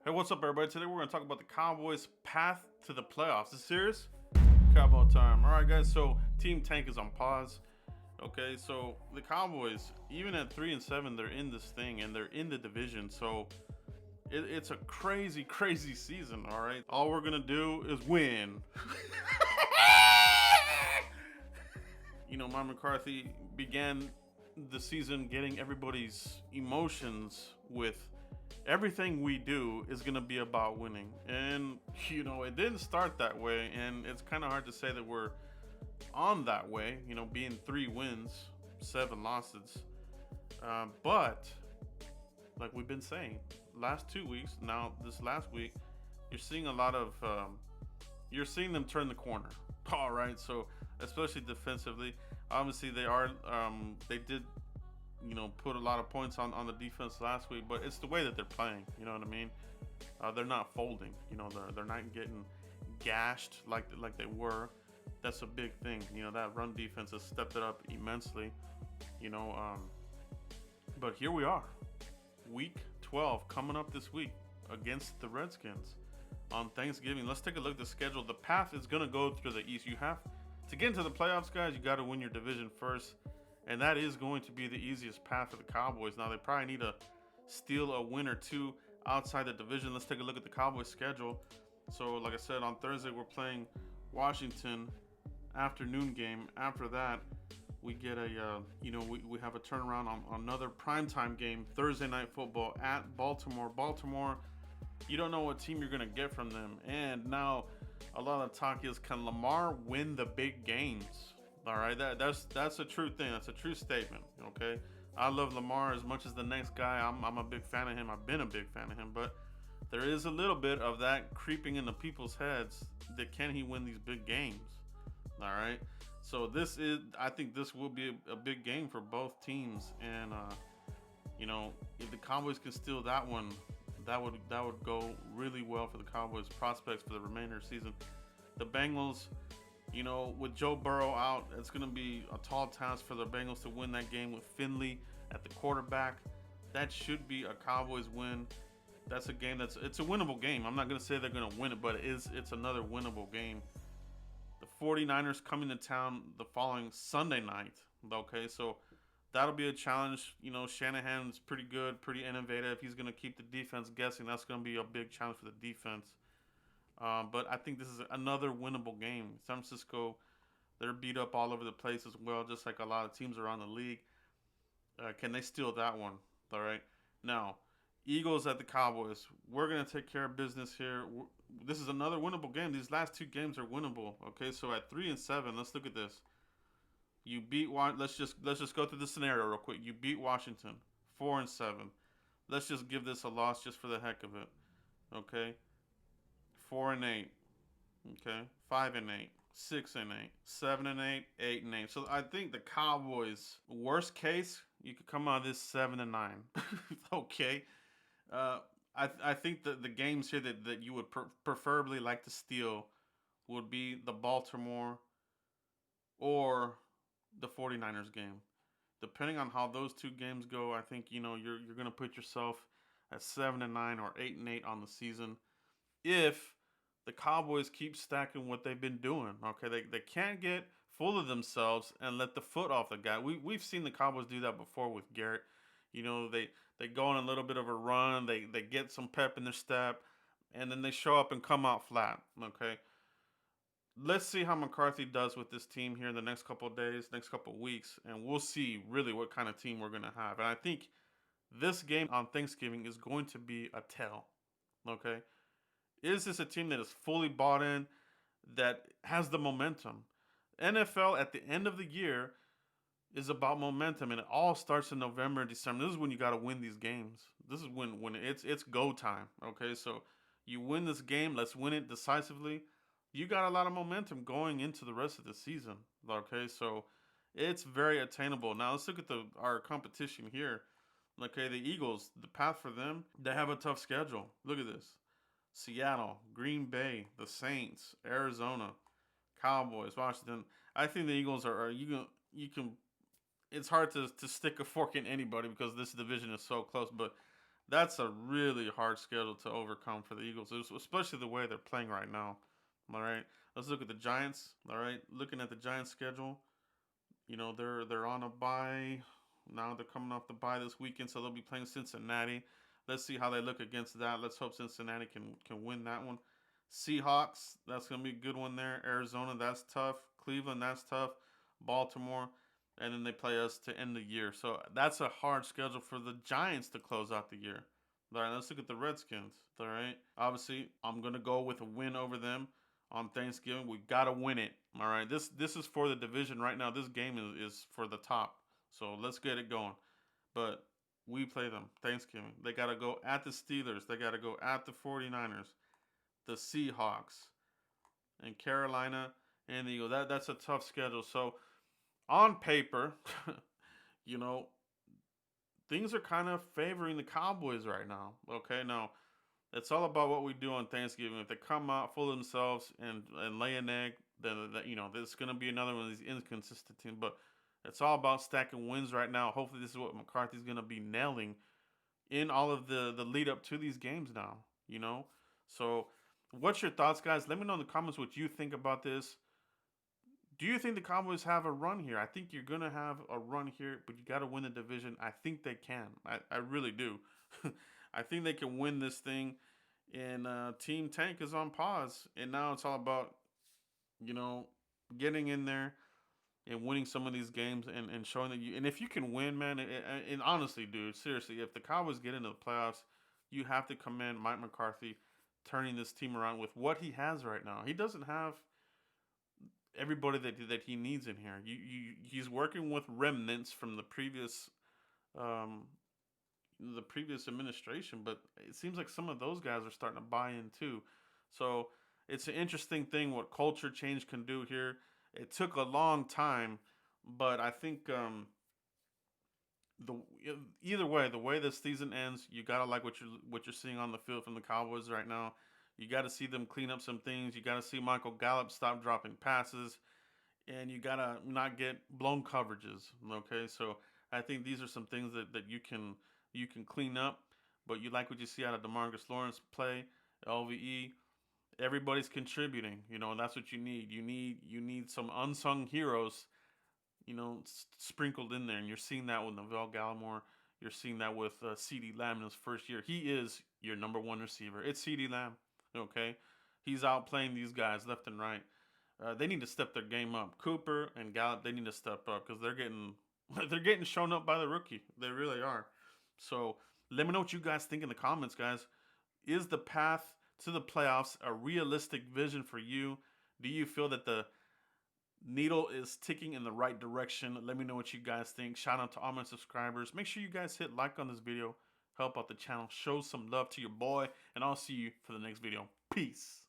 Hey, what's up, everybody? Today we're going to talk about the Cowboys' path to the playoffs. Is it serious? Cowboy time. All right, guys. So Team Tank is on pause. Okay, so the Cowboys, even at 3-7, they're in this thing and they're in the division. So it's a crazy, crazy season. All right, all we're gonna do is win. Mike McCarthy began the season getting everybody's emotions with everything we do is going to be about winning. And, it didn't start that way. And it's kind of hard to say that we're on that way, being 3 wins, 7 losses. But, like we've been saying, last 2 weeks, now this last week, you're seeing a lot of, you're seeing them turn the corner. All right. So, especially defensively, obviously they did put a lot of points on the defense last week, but it's the way that they're playing. You know what I mean? They're not folding. They're not getting gashed like they were. That's a big thing. That run defense has stepped it up immensely. But here we are, week 12 coming up this week against the Redskins on Thanksgiving. Let's take a look at the schedule. The path is going to go through the East. You have to get into the playoffs, guys. You got to win your division first. And that is going to be the easiest path for the Cowboys. Now, they probably need to steal a win or two outside the division. Let's take a look at the Cowboys' schedule. So, like I said, on Thursday, we're playing Washington afternoon game. After that, we get we have a turnaround on another primetime game, Thursday Night Football at Baltimore. Baltimore, you don't know what team you're going to get from them. And now, a lot of talk is, can Lamar win the big games? All right, that's a true thing. That's a true statement. Okay, I love Lamar as much as the next guy. I'm a big fan of him. I've been a big fan of him, but there is a little bit of that creeping into people's heads. That can he win these big games? All right, so I think this will be a big game for both teams, and if the Cowboys can steal that one, that would go really well for the Cowboys' prospects for the remainder of the season. The Bengals. With Joe Burrow out, it's going to be a tall task for the Bengals to win that game with Finley at the quarterback. That should be a Cowboys win. That's a game it's a winnable game. I'm not going to say they're going to win it, but it's another winnable game. The 49ers coming to town the following Sunday night. Okay, so that'll be a challenge. Shanahan's pretty good, pretty innovative. He's going to keep the defense guessing. That's going to be a big challenge for the defense. But I think this is another winnable game. San Francisco, they're beat up all over the place as well, just like a lot of teams around the league. Can they steal that one? All right. Now, Eagles at the Cowboys. We're going to take care of business here. This is another winnable game. These last 2 games are winnable. Okay, so at 3-7, let's look at this. You beat let's just go through the scenario real quick. You beat Washington 4-7. Let's just give this a loss just for the heck of it. Okay. 4-8, okay, 5-8, 6-8, 7-8, 8-8. So I think the Cowboys, worst case, you could come out of this 7-9. Okay, I think that the games here that you would preferably like to steal would be the Baltimore or the 49ers game. Depending on how those 2 games go, I think you're gonna put yourself at 7-9 or 8-8 on the season. If the Cowboys keep stacking what they've been doing, okay, they can't get full of themselves and let the foot off the gas. We've seen the Cowboys do that before with Garrett. They go on a little bit of a run, they get some pep in their step, and then they show up and come out flat. Okay, let's see how McCarthy does with this team here in the next couple of days, next couple of weeks, and we'll see really what kind of team we're gonna have. And I think this game on Thanksgiving is going to be a tell. Okay. Is this a team that is fully bought in, that has the momentum? NFL at the end of the year is about momentum, and it all starts in November and December. This is when you got to win these games. This is when it's go time. Okay, so you win this game. Let's win it decisively. You got a lot of momentum going into the rest of the season. Okay, so it's very attainable. Now let's look at our competition here. Okay, the Eagles, the path for them, they have a tough schedule. Look at this. Seattle, Green Bay, the Saints, Arizona, Cowboys, Washington. I think the Eagles are you can. It's hard to stick a fork in anybody because this division is so close. But That's a really hard schedule to overcome for the Eagles, especially the way they're playing right now. All right, let's look at the Giants. All right, looking at the Giants schedule, they're on a bye. Now they're coming off the bye this weekend, so they'll be playing Cincinnati. Let's see how they look against that. Let's hope Cincinnati can win that one. Seahawks, that's gonna be a good one there. Arizona, that's tough. Cleveland, that's tough. Baltimore, and then they play us to end the year. So that's a hard schedule for the Giants to close out the year. All right, let's look at the Redskins. All right, obviously I'm gonna go with a win over them on Thanksgiving. We gotta win it. All right, this is for the division right now. This game is for the top. So let's get it going. But we play them Thanksgiving. They gotta go at the Steelers. They gotta go at the 49ers, the Seahawks, and Carolina and the Eagles. That's a tough schedule. So on paper, you know, things are kind of favoring the Cowboys right now. Okay, now it's all about what we do on Thanksgiving. If they come out full of themselves and lay an egg, then there's gonna be another one of these inconsistent teams. But it's all about stacking wins right now. Hopefully, this is what McCarthy's gonna be nailing in all of the lead up to these games now. So what's your thoughts, guys? Let me know in the comments what you think about this. Do you think the Cowboys have a run here? I think you're gonna have a run here, but you got to win the division. I think they can. I really do. I think they can win this thing. And Team Tank is on pause, and now it's all about you know getting in there and winning some of these games and showing that you. And if you can win, man, and honestly, dude, seriously, if the Cowboys get into the playoffs, you have to commend Mike McCarthy turning this team around with what he has right now. He doesn't have everybody that he needs in here. He's working with remnants from um, the previous administration, but it seems like some of those guys are starting to buy in too. So it's an interesting thing what culture change can do here. It took a long time, but I think the either way, the way this season ends, you gotta like what you're seeing on the field from the Cowboys right now. You got to see them clean up some things. You got to see Michael Gallup stop dropping passes, and you gotta not get blown coverages. Okay, so I think these are some things that you can clean up. But you like what you see out of Demarcus Lawrence play, LVE. Everybody's contributing, and that's what you need. You need some unsung heroes, sprinkled in there, and you're seeing that with Neville Gallimore. You're seeing that with CeeDee Lamb in his first year. He is your number one receiver. It's CeeDee Lamb. Okay, he's outplaying these guys left and right. They need to step their game up. Cooper and Gallup, they need to step up because they're getting they're getting shown up by the rookie. They really are. So let me know what you guys think in the comments, guys. Is the path to the playoffs a realistic vision for you? Do you feel that the needle is ticking in the right direction? Let me know what you guys think. Shout out to all my subscribers. Make sure you guys hit like on this video. Help out the channel. Show some love to your boy. And I'll see you for the next video. Peace.